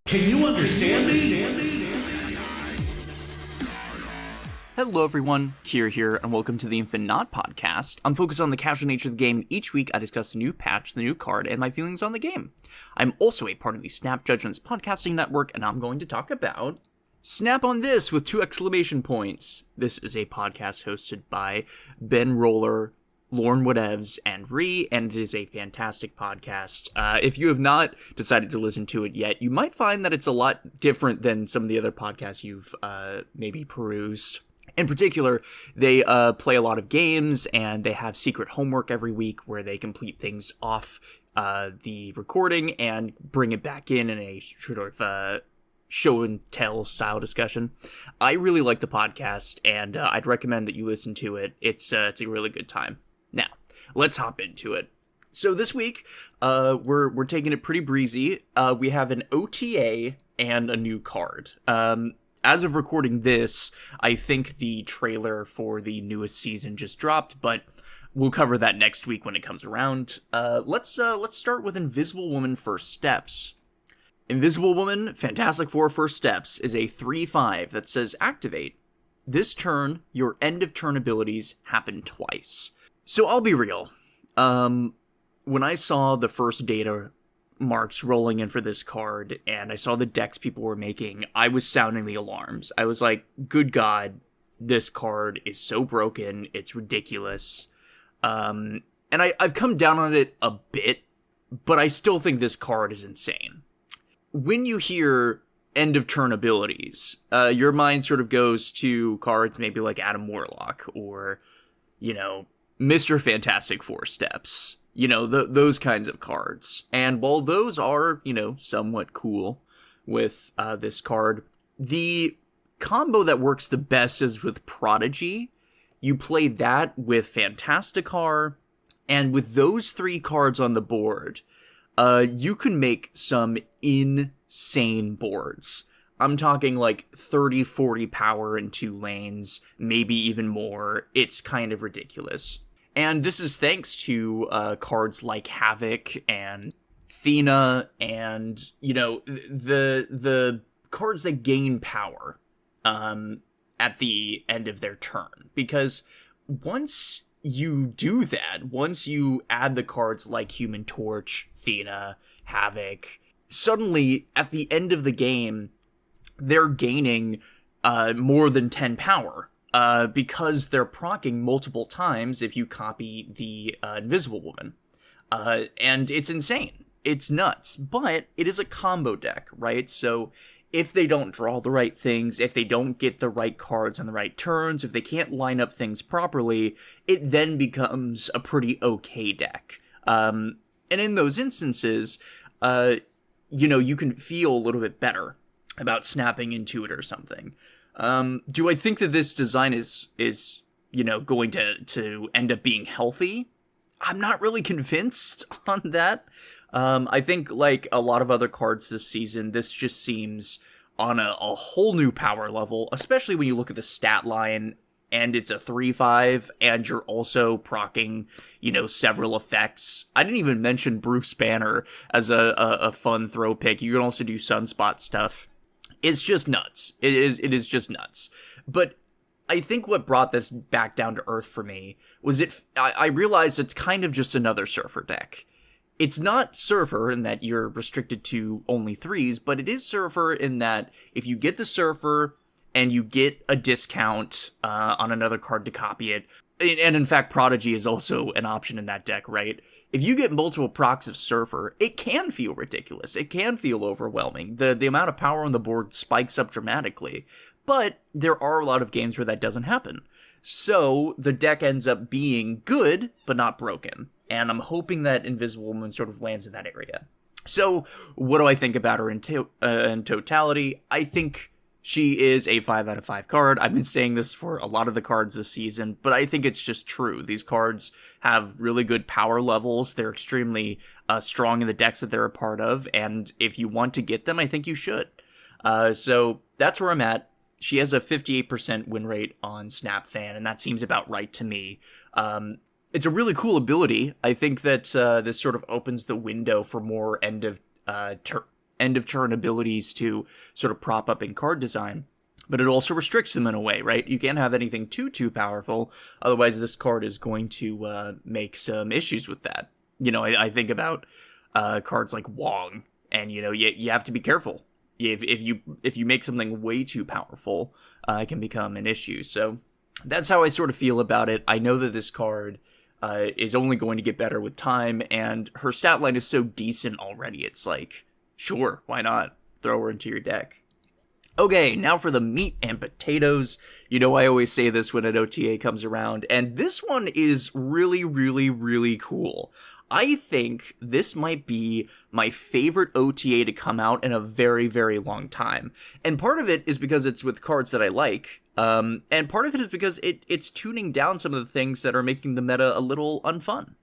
Can you understand me? Hello everyone, Kier here, and welcome to the InfiNOT podcast. I'm focused on the casual nature of the game, and each week I discuss the new patch, the new card, and my feelings on the game. I'm also a part of the Snap Judgments podcasting network, and I'm going to talk about Snap on This with 2 exclamation points. This is a podcast hosted by Ben Roller, Lauren Whatevs, and Ree, and it is a fantastic podcast. If you have not decided to listen to it yet, you might find that it's a lot different than some of the other podcasts you've maybe perused. In particular, they play a lot of games, and they have secret homework every week where they complete things off the recording and bring it back in a sort of show and tell style discussion. I really like the podcast, and I'd recommend that you listen to it. It's a really good time. Now, let's hop into it. So this week, we're taking it pretty breezy. We have an OTA and a new card. As of recording this, I think the trailer for the newest season just dropped, but we'll cover that next week when it comes around. Let's start with Invisible Woman First Steps. Invisible Woman Fantastic Four First Steps is a 3/5 that says activate. This turn, your end of turn abilities happen twice. So I'll be real. When I saw the first data marks rolling in for this card, and I saw the decks people were making, I was sounding the alarms. I was like, good God, this card is so broken, it's ridiculous. And I've come down on it a bit, but I still think this card is insane. When you hear end of turn abilities, your mind sort of goes to cards maybe like Adam Warlock, or, Mr. Fantastic Four Steps. Those kinds of cards. And while those are, somewhat cool with this card, the combo that works the best is with Prodigy. You play that with Fantasticar, and with those 3 cards on the board, you can make some insane boards. I'm talking like 30, 40 power in 2 lanes, maybe even more. It's kind of ridiculous. And this is thanks to cards like Havoc and Thena and, the cards that gain power at the end of their turn. Because once you do that, once you add the cards like Human Torch, Thena, Havoc, suddenly at the end of the game, they're gaining more than 10 power. Because they're proccing multiple times if you copy the Invisible Woman. And it's insane. It's nuts. But it is a combo deck, right? So if they don't draw the right things, if they don't get the right cards on the right turns, if they can't line up things properly, it then becomes a pretty okay deck. And in those instances, you can feel a little bit better about snapping into it or something. Do I think that this design is going to end up being healthy? I'm not really convinced on that. I think, like a lot of other cards this season, this just seems on a whole new power level, especially when you look at the stat line, and it's a 3/5, and you're also proccing, several effects. I didn't even mention Bruce Banner as a fun throw pick. You can also do Sunspot stuff. It's just nuts. It is just nuts. But I think what brought this back down to earth for me was I realized it's kind of just another Surfer deck. It's not Surfer in that you're restricted to only 3s, but it is Surfer in that if you get the Surfer and you get a discount on another card to copy it, and in fact Prodigy is also an option in that deck, right? If you get multiple procs of Surfer, it can feel ridiculous. It can feel overwhelming. The amount of power on the board spikes up dramatically. But there are a lot of games where that doesn't happen. So the deck ends up being good, but not broken. And I'm hoping that Invisible Woman sort of lands in that area. So what do I think about her in totality? I think she is a 5 out of 5 card. I've been saying this for a lot of the cards this season, but I think it's just true. These cards have really good power levels. They're extremely strong in the decks that they're a part of, and if you want to get them, I think you should. So that's where I'm at. She has a 58% win rate on SnapFan, and that seems about right to me. It's a really cool ability. I think that this sort of opens the window for more end-of-turn abilities to sort of prop up in card design. But it also restricts them in a way, right? You can't have anything too powerful, otherwise this card is going to make some issues with that. I think about cards like Wong, and you have to be careful. If you make something way too powerful, it can become an issue. So that's how I sort of feel about it. I know that this card is only going to get better with time, and her stat line is so decent already. It's like, sure, why not? Throw her into your deck. Okay, now for the meat and potatoes. I always say this when an OTA comes around, and this one is really, really, really cool. I think this might be my favorite OTA to come out in a very, very long time. And part of it is because it's with cards that I like, and part of it is because it's tuning down some of the things that are making the meta a little unfun.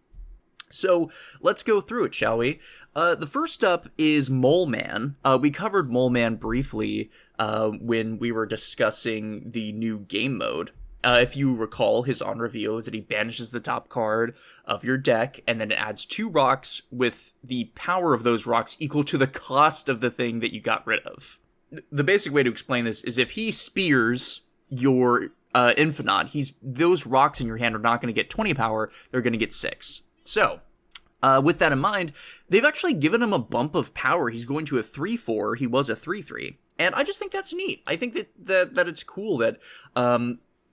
So let's go through it, shall we? The first up is Mole Man. We covered Mole Man briefly when we were discussing the new game mode. If you recall, his on reveal is that he banishes the top card of your deck, and then it adds 2 rocks with the power of those rocks equal to the cost of the thing that you got rid of. The basic way to explain this is if he spears your InfiNOT, those rocks in your hand are not going to get 20 power, they're going to get 6. So, with that in mind, they've actually given him a bump of power. He's going to a 3/4. He was a 3/3. And I just think that's neat. I think that it's cool that,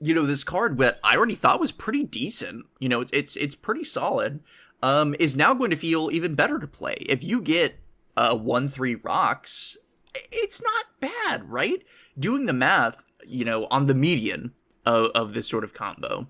this card that I already thought was pretty decent, it's pretty solid, is now going to feel even better to play. If you get 1/3 rocks, it's not bad, right? Doing the math, on the median of this sort of combo,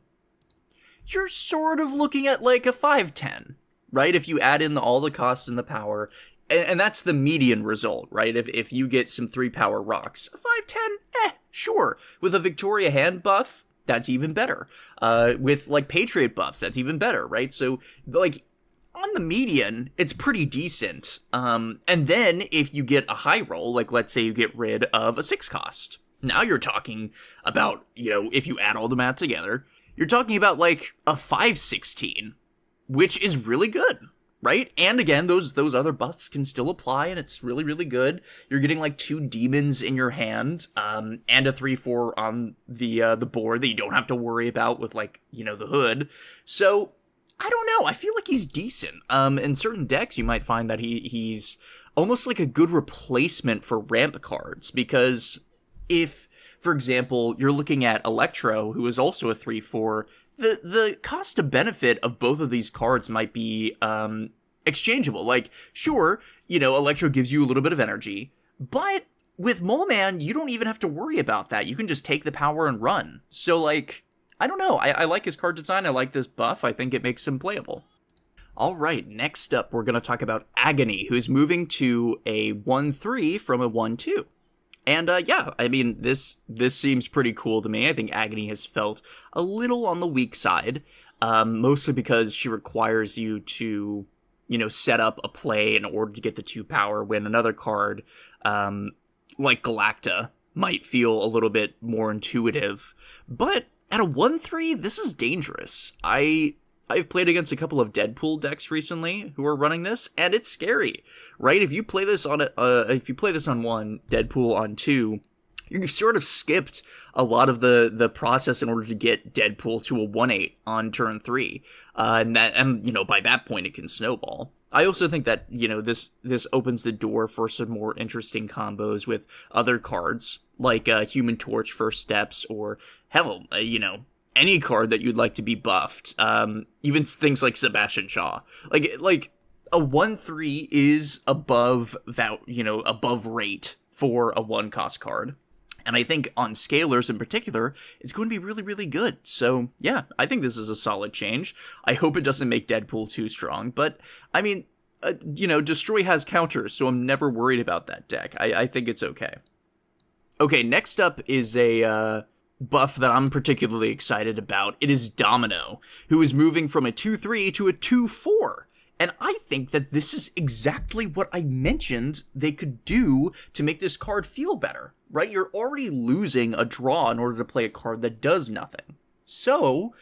you're sort of looking at like a 5/10, right? If you add in all the costs and the power, and that's the median result, right? If you get some 3 power rocks, 5/10, sure. With a Victoria hand buff, that's even better. With like Patriot buffs, that's even better, right? So like on the median, it's pretty decent. And then if you get a high roll, like let's say you get rid of a 6 cost, now you're talking about, if you add all the math together, you're talking about like a 5/16, which is really good, right? And again, those other buffs can still apply, and it's really, really good. You're getting like 2 demons in your hand, and a 3/4 on the board that you don't have to worry about with like, the hood. So I don't know. I feel like he's decent. In certain decks, you might find that he's almost like a good replacement for ramp cards, because if, for example, you're looking at Electro, who is also a 3/4, the cost to benefit of both of these cards might be exchangeable. Like, sure, Electro gives you a little bit of energy, but with Mole Man, you don't even have to worry about that. You can just take the power and run. So, like, I don't know. I like his card design. I like this buff. I think it makes him playable. All right, next up, we're going to talk about Agony, who's moving to a 1/3 from a 1/2. And this seems pretty cool to me. I think Agony has felt a little on the weak side, mostly because she requires you to, set up a play in order to get the 2 power, when another card, like Galacta, might feel a little bit more intuitive. But at a 1/3, this is dangerous. I've played against a couple of Deadpool decks recently who are running this, and it's scary, right? If you play this on one, Deadpool on 2, you've sort of skipped a lot of the process in order to get Deadpool to a 1/8 on turn 3, and by that point it can snowball. I also think that this opens the door for some more interesting combos with other cards like Human Torch First Steps, or hell, any card that you'd like to be buffed, even things like Sebastian Shaw. Like a 1/3 is above that, above rate for a 1-cost card. And I think on Scalers in particular, it's going to be really, really good. So yeah, I think this is a solid change. I hope it doesn't make Deadpool too strong, but I mean, Destroy has counters, so I'm never worried about that deck. I think it's okay. Okay, next up is a buff that I'm particularly excited about. It is Domino, who is moving from a 2/3 to a 2/4. And I think that this is exactly what I mentioned they could do to make this card feel better, right? You're already losing a draw in order to play a card that does nothing. So,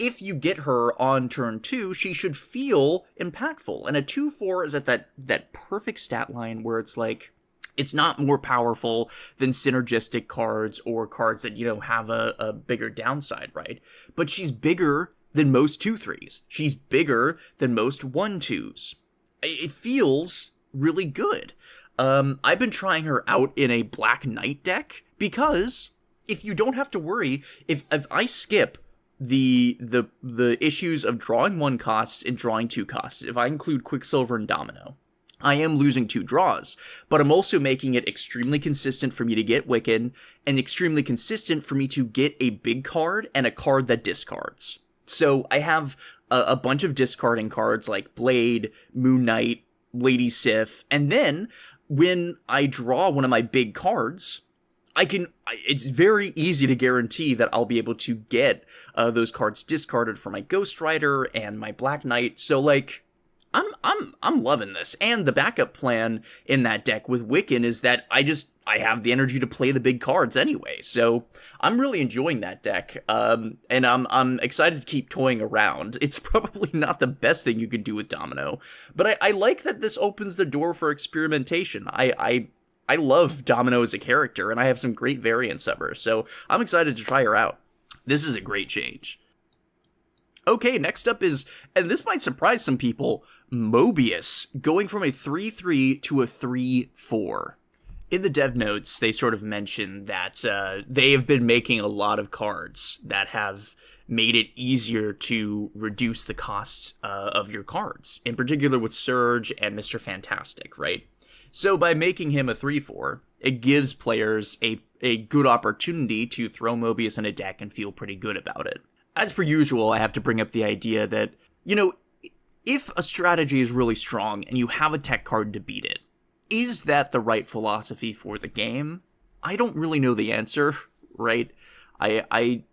if you get her on turn 2, she should feel impactful. And a 2/4 is at that perfect stat line where it's like, it's not more powerful than synergistic cards or cards that, have a bigger downside, right? But she's bigger than most 2/3s. She's bigger than most 1/2s. It feels really good. I've been trying her out in a Black Knight deck because if you don't have to worry, if I skip the issues of drawing 1 costs and drawing 2 costs, if I include Quicksilver and Domino, I am losing 2 draws, but I'm also making it extremely consistent for me to get Wiccan and extremely consistent for me to get a big card and a card that discards. So I have a bunch of discarding cards like Blade, Moon Knight, Lady Sif, and then when I draw one of my big cards, it's very easy to guarantee that I'll be able to get those cards discarded for my Ghost Rider and my Black Knight. So like, I'm loving this. And the backup plan in that deck with Wiccan is that I have the energy to play the big cards anyway. So I'm really enjoying that deck. And I'm excited to keep toying around. It's probably not the best thing you could do with Domino, but I like that this opens the door for experimentation. I love Domino as a character, and I have some great variants of her, so I'm excited to try her out. This is a great change. Okay, next up is, and this might surprise some people, Mobius, going from a 3/3 to a 3/4. In the dev notes, they sort of mention that they have been making a lot of cards that have made it easier to reduce the cost of your cards, in particular with Surge and Mr. Fantastic, right? So by making him a 3/4, it gives players a good opportunity to throw Mobius in a deck and feel pretty good about it. As per usual, I have to bring up the idea that, if a strategy is really strong and you have a tech card to beat it, is that the right philosophy for the game? I don't really know the answer, right? I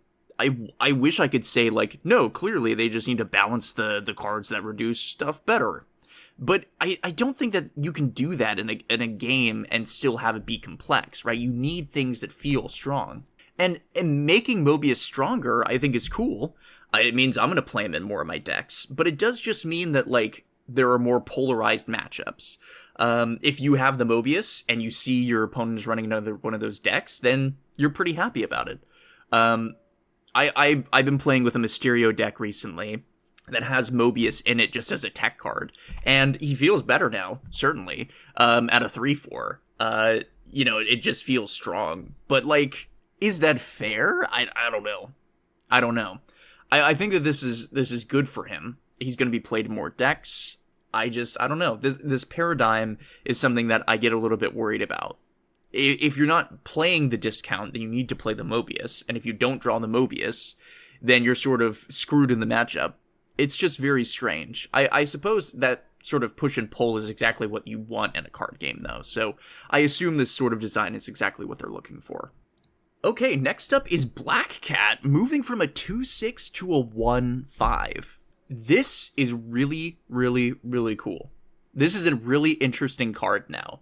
wish I could say, like, no, clearly they just need to balance the cards that reduce stuff better. But I don't think that you can do that in a game and still have it be complex, right? You need things that feel strong. And making Mobius stronger, I think, is cool. It means I'm going to play him in more of my decks. But it does just mean that, like, there are more polarized matchups. If you have the Mobius and you see your opponent is running another one of those decks, then you're pretty happy about it. I've been playing with a Mysterio deck recently that has Mobius in it just as a tech card, and he feels better now, certainly, at a 3/4. It just feels strong. But, like, is that fair? I don't know. I think that this is good for him. He's going to be played in more decks. I don't know. This paradigm is something that I get a little bit worried about. If you're not playing the discount, then you need to play the Mobius. And if you don't draw the Mobius, then you're sort of screwed in the matchup. It's just very strange. I suppose that sort of push and pull is exactly what you want in a card game, though. So I assume this sort of design is exactly what they're looking for. Okay, next up is Black Cat, moving from a 2/6 to a 1/5. This is really, really, really cool. This is a really interesting card now.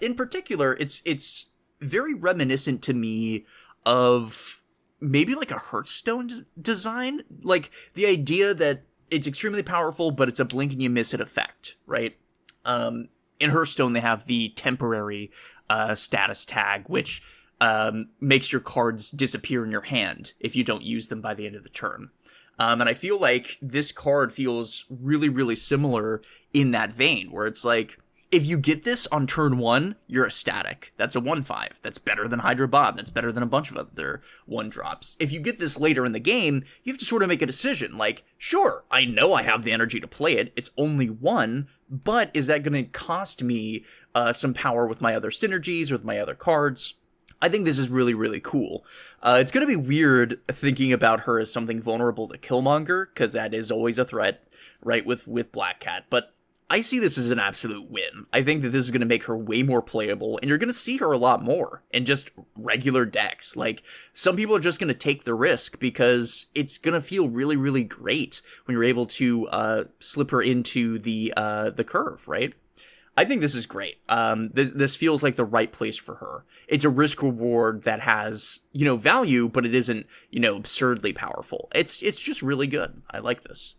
In particular, it's very reminiscent to me of maybe like a Hearthstone design. Like the idea that it's extremely powerful, but it's a blink and you miss it effect, right? In Hearthstone, they have the temporary status tag, which makes your cards disappear in your hand if you don't use them by the end of the turn. And I feel like this card feels really, really similar in that vein, where it's like, if you get this on turn 1, you're ecstatic. That's a 1/5. That's better than Hydra Bob. That's better than a bunch of other 1-drops. If you get this later in the game, you have to sort of make a decision. Like, sure, I know I have the energy to play it. It's only 1, but is that going to cost me some power with my other synergies or with my other cards? I think this is really, really cool. It's going to be weird thinking about her as something vulnerable to Killmonger, because that is always a threat, right, with Black Cat. But I see this as an absolute win. I think that this is going to make her way more playable, and you're going to see her a lot more in just regular decks. Like, some people are just going to take the risk because it's going to feel really, really great when you're able to slip her into the curve, right? I think this is great. This feels like the right place for her. It's a risk reward that has, value, but it isn't, absurdly powerful. It's just really good. I like this.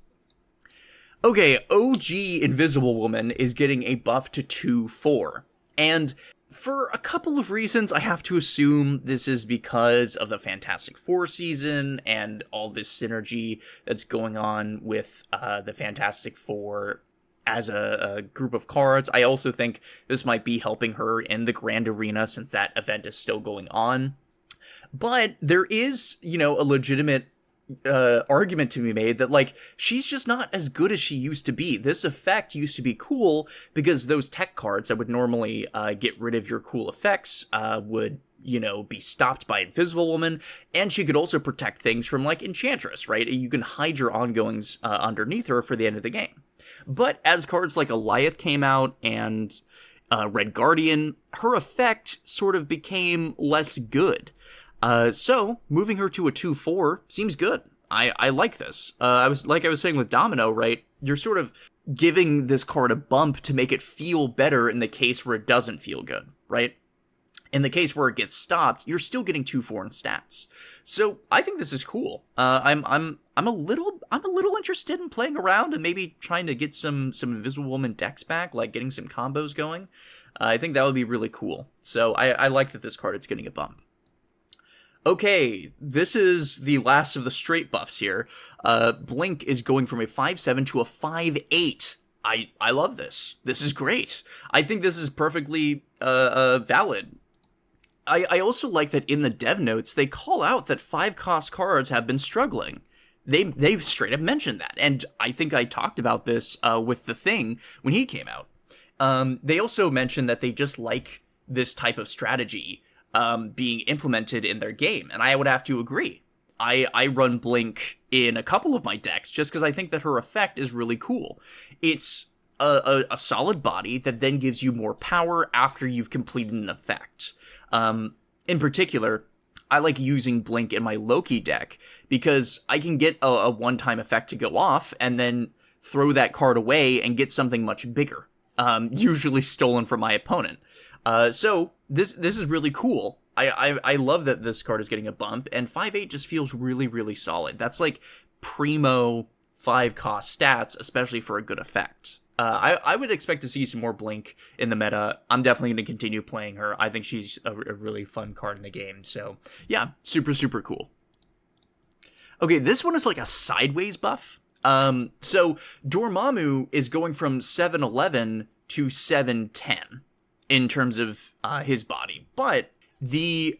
Okay, OG Invisible Woman is getting a buff to 2/4. And for a couple of reasons, I have to assume this is because of the Fantastic Four season and all this synergy that's going on with the Fantastic Four as a group of cards. I also think this might be helping her in the Grand Arena since that event is still going on. But there is, a legitimate argument to be made that, like, she's just not as good as she used to be. This effect used to be cool because those tech cards that would normally get rid of your cool effects would, be stopped by Invisible Woman, and she could also protect things from, like, Enchantress, right? You can hide your ongoings underneath her for the end of the game. But as cards like Alioth came out and Red Guardian, her effect sort of became less good. So moving her to a 2/4 seems good. I like this. I was saying with Domino, right? You're sort of giving this card a bump to make it feel better in the case where it doesn't feel good, right? In the case where it gets stopped, you're still getting 2/4 in stats. So I think this is cool. I'm a little interested in playing around and maybe trying to get some Invisible Woman decks back, like getting some combos going. I think that would be really cool. So I like that this card is getting a bump. Okay, this is the last of the straight buffs here. Blink is going from a 5/7 to a 5/8. I love this. This is great. I think this is perfectly valid. I also like that in the dev notes, they call out that 5-cost cards have been struggling. They've straight up mentioned that, and I think I talked about this with The Thing when he came out. They also mentioned that they just like this type of strategy being implemented in their game, and I would have to agree. I run Blink in a couple of my decks just because I think that her effect is really cool. It's a solid body that then gives you more power after you've completed an effect. In particular, I like using Blink in my Loki deck because I can get a one-time effect to go off and then throw that card away and get something much bigger, usually stolen from my opponent. So this is really cool. I love that this card is getting a bump, and 5/8 just feels really, really solid. That's like primo 5-cost stats, especially for a good effect. I would expect to see some more Blink in the meta. I'm definitely going to continue playing her. I think she's a really fun card in the game. So yeah, super, super cool. Okay, this one is like a sideways buff. So Dormammu is going from 7/11 to 7/10 in terms of his body. But the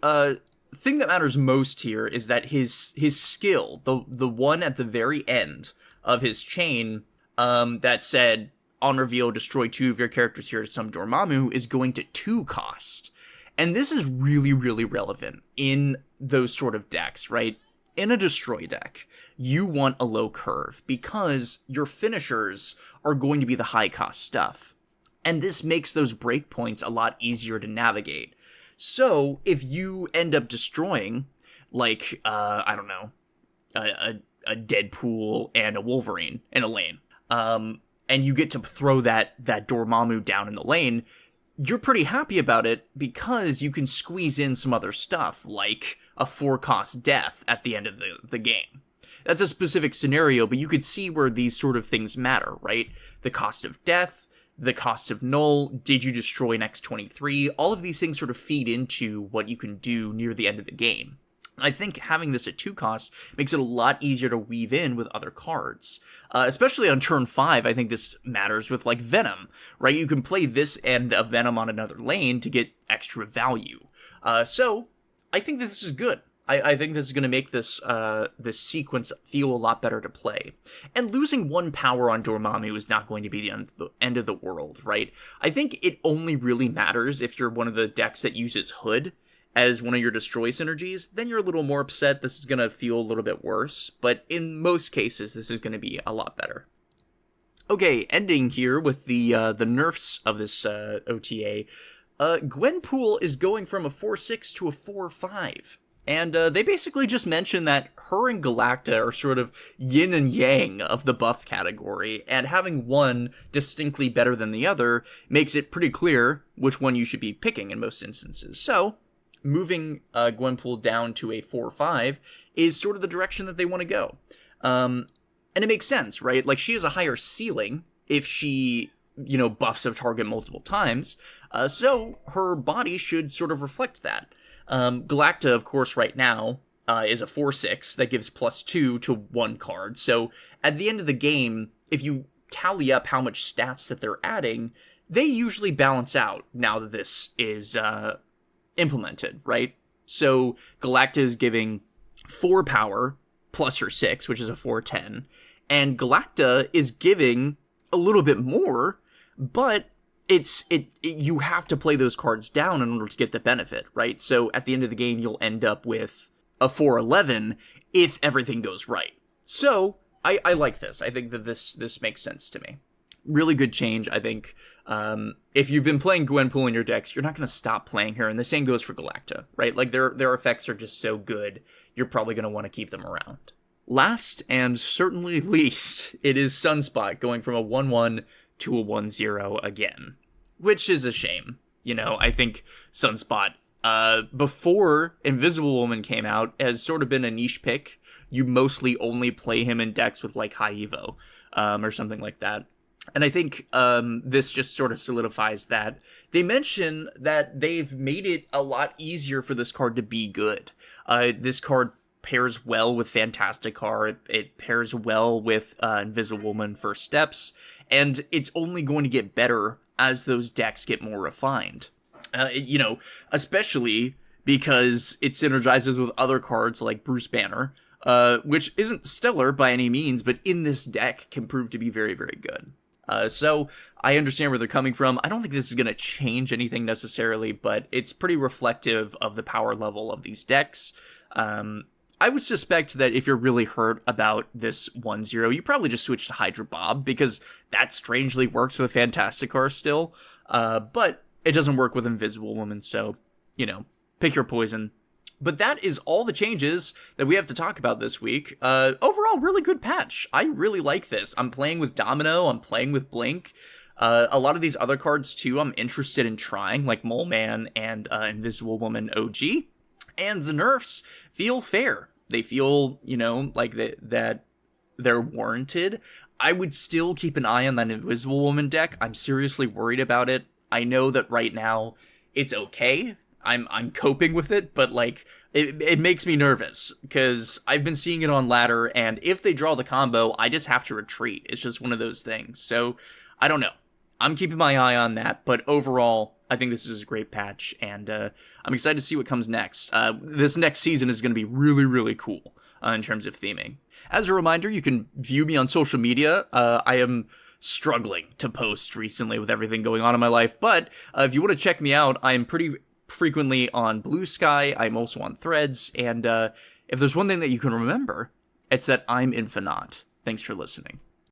thing that matters most here is that his skill, the one at the very end of his chain that said, on reveal, destroy 2 of your characters here to summon Dormammu, is going to 2 cost. And this is really, really relevant in those sort of decks, right? In a destroy deck, you want a low curve because your finishers are going to be the high cost stuff. And this makes those breakpoints a lot easier to navigate. So if you end up destroying, like, I don't know, a Deadpool and a Wolverine in a lane, and you get to throw that Dormammu down in the lane, you're pretty happy about it because you can squeeze in some other stuff, like a 4-cost death at the end of the game. That's a specific scenario, but you could see where these sort of things matter, right? The cost of death, the cost of null, did you destroy next 23? All of these things sort of feed into what you can do near the end of the game. I think having this at 2 costs makes it a lot easier to weave in with other cards. Especially on turn 5, I think this matters with, like, Venom, right? You can play this and a Venom on another lane to get extra value. So, I think this is good. I think this is going to make this sequence feel a lot better to play. And losing 1 power on Dormammu is not going to be the end of the world, right? I think it only really matters if you're one of the decks that uses Hood as one of your destroy synergies. Then you're a little more upset. This is going to feel a little bit worse. But in most cases, this is going to be a lot better. Okay, ending here with the nerfs of this OTA. Gwenpool is going from a 4/6 to a 4/5. And they basically just mention that her and Galacta are sort of yin and yang of the buff category, and having one distinctly better than the other makes it pretty clear which one you should be picking in most instances. So, moving Gwenpool down to a 4-5 is sort of the direction that they want to go. And it makes sense, right? Like, she has a higher ceiling if she, buffs a target multiple times, so her body should sort of reflect that. Galacta, of course, right now, is a 4-6 that gives +2 to one card. So at the end of the game, if you tally up how much stats that they're adding, they usually balance out now that this is implemented, right? So Galacta is giving 4 power plus her 6, which is a 4-10, and Galacta is giving a little bit more, but you have to play those cards down in order to get the benefit, right? So at the end of the game, you'll end up with a 4-11 if everything goes right. So I like this. I think that this makes sense to me. Really good change, I think. If you've been playing Gwenpool in your decks, you're not going to stop playing her, and the same goes for Galacta, right? Like, their effects are just so good, you're probably going to want to keep them around. Last, and certainly least, it is Sunspot going from a 1-1 to a 1-0 again, which is a shame. I think Sunspot, before Invisible Woman came out, has sort of been a niche pick. You mostly only play him in decks with, like, high Evo, or something like that. And I think this just sort of solidifies that. They mention that they've made it a lot easier for this card to be good. This card pairs well with Fantastic-Car, it pairs well with Invisible Woman First Steps, and it's only going to get better as those decks get more refined. Especially because it synergizes with other cards like Bruce Banner, which isn't stellar by any means, but in this deck can prove to be very, very good. So I understand where they're coming from. I don't think this is going to change anything necessarily, but it's pretty reflective of the power level of these decks. I would suspect that if you're really hurt about this 1-0, you probably just switch to Hydra Bob, because that strangely works with Fantastic-Car still, but it doesn't work with Invisible Woman, so, pick your poison. But that is all the changes that we have to talk about this week. Overall, really good patch. I really like this. I'm playing with Domino, I'm playing with Blink. A lot of these other cards, too, I'm interested in trying, like Mole Man and Invisible Woman OG. And the nerfs feel fair. They feel, like that they're warranted. I would still keep an eye on that Invisible Woman deck. I'm seriously worried about it. I know that right now it's okay. I'm coping with it, but like it makes me nervous because I've been seeing it on ladder, and if they draw the combo, I just have to retreat. It's just one of those things. So I don't know. I'm keeping my eye on that, but overall, I think this is a great patch, and I'm excited to see what comes next. This next season is going to be really, really cool in terms of theming. As a reminder, you can view me on social media. I am struggling to post recently with everything going on in my life, but if you want to check me out, I'm pretty frequently on Blue Sky. I'm also on Threads, and if there's one thing that you can remember, it's that I'm InfiNOT. Thanks for listening.